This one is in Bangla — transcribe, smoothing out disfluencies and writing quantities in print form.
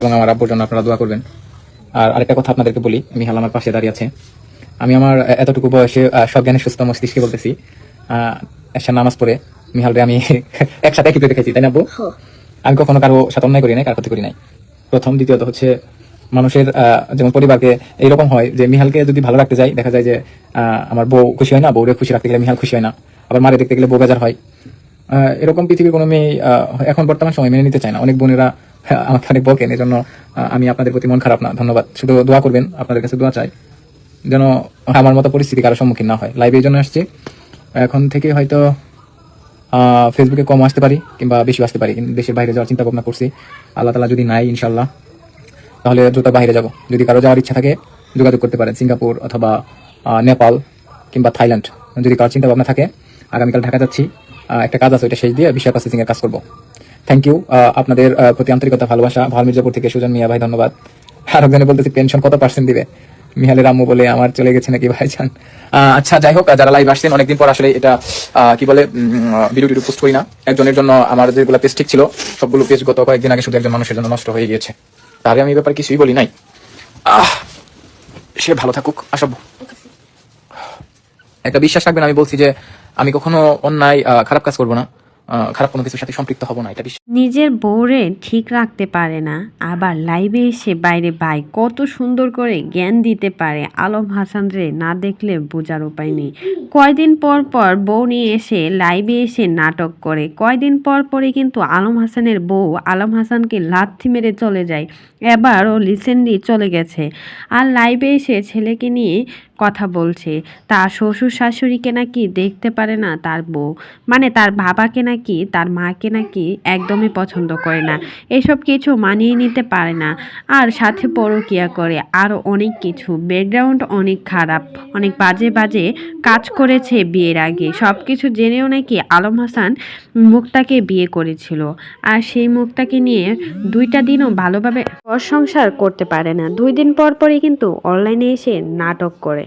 এবং আমার আব্বুর জন্য আপনারা দোয়া করবেন। আর আরেকটা কথা আপনাদেরকে বলি, মিহাল আমার পাশে দাঁড়িয়ে আছে। আমি আমার এতটুকু বয়সে সজ্ঞানে সুস্থ মস্তিষ্কে বলতেছি, এসে নামাজ পড়ে মিহালরে আমি একসাথে একই দেখেছি, তাই না আব্বু? আমি কখনো কারো সাথে অন্যায় করি নাই, কার ক্ষতি করি নাই। প্রথম, দ্বিতীয়ত হচ্ছে মানুষের যেমন পরিবারকে এইরকম হয় যে মিহালকে যদি ভালো রাখতে যাই, দেখা যায় যে আমার বউ খুশি হয় না, বউরে খুশি রাখতে গেলে মিহাল খুশি হয় না, আবার মারে দেখতে গেলে বউ বেজার হয়। এরকম পৃথিবীর কোনো মেয়ে এখন বর্তমান সময় মেনে নিতে চায় না। অনেক বোনেরা আমাকে অনেক বকেন, এজন্য আমি আপনাদের প্রতি মন খারাপ না, ধন্যবাদ। শুধু দোয়া করবেন, আপনাদের কাছে দোয়া চাই যেন আমার মতো পরিস্থিতি কারো সম্মুখীন না হয়। লাইভে এই জন্য আসছি, এখন থেকে হয়তো ফেসবুকে কম আসতে পারি কিংবা বেশি আসতে পারি, কিন্তু দেশের বাইরে যাওয়ার চিন্তা ভাবনা করছি। আল্লাহ তালা যদি নাই ইনশাল্লাহ, তাহলে দ্রুত বাইরে যাব। যদি কারো যাওয়ার ইচ্ছা থাকে যোগাযোগ করতে পারেন, সিঙ্গাপুর অথবা নেপাল কিংবা থাইল্যান্ড। যদি কারোর চিন্তা ভাবনা থাকে, আগামীকাল ঢাকা যাচ্ছি, একটা কাজ আছে, ওইটা শেষ দিয়ে বিষয় প্রসেসিং এর কাজ করবো। থ্যাংক ইউ আপনাদের প্রতি আন্তরিকতা, ভালোবাসা। ভাল মির্জাপুর থেকে সুজন মিয়া ভাই, ধন্যবাদ। আরেকজনে বলতেছি পেনশন কত % দিবে? মিহালের আম্মু বলে আমার চলে গেছে নাকি ভাইজান। আচ্ছা, যাই হোক, যারা লাইভ আসছেন অনেকদিন পর, আসলে এটা কি বলে ভিডিও টিডিও পোস্ট করি না। একজনের জন্য আমার যেগুলো পেজ ঠিক ছিল সবগুলো পেজ গত কয়েকদিন আগে শুধু একজন মানুষের জন্য নষ্ট হয়ে গিয়েছে। তাহলে আমি এই ব্যাপারে কিছুই বলি নাই। সে ভালো থাকুক। আসব, একটা বিশ্বাস রাখবেন, আমি বলছি যে আমি কখনো অন্যায় খারাপ কাজ করবো না, খারাপ কোনো কিছুর সাথে সম্পৃক্ত হব না, এটা বিশ্বাস। নিজের বউরে ঠিক রাখতে পারে না, আবার লাইভে এসে বাইরে ভাই কত সুন্দর করে জ্ঞান দিতে পারে। আলম হাসান রে না দেখলে বোঝার উপায় নেই। কয়দিন পর পর বউ নিয়ে এসে লাইভে এসে নাটক করে, কয়দিন পর পরে কিন্তু আলম হাসানের বউ আলম হাসানকে লাথি মেরে চলে যায়। এবারও রিসেন্টলি চলে গেছে, আর লাইভে এসে ছেলেকে নিয়ে কথা বলছে। তার শ্বশুর শাশুড়িকে নাকি দেখতে পারে না তার বউ, মানে তার বাবাকে নাকি, তার মাকে নাকি একদমই পছন্দ করে না, এসব কিছু মানিয়ে নিতে পারে না, আর সাথে পরকীয়া করে, আরও অনেক কিছু। ব্যাকগ্রাউন্ড অনেক খারাপ, অনেক বাজে বাজে কাজ করেছে বিয়ের আগে। সব কিছু জেনেও নাকি আলম হাসান মুক্তাকে বিয়ে করেছিল, আর সেই মুক্তাকে নিয়ে 2টা দিনও ভালোভাবে ঘর সংসার করতে পারে না। 2 দিন পর পরই কিন্তু অনলাইনে এসে নাটক করে।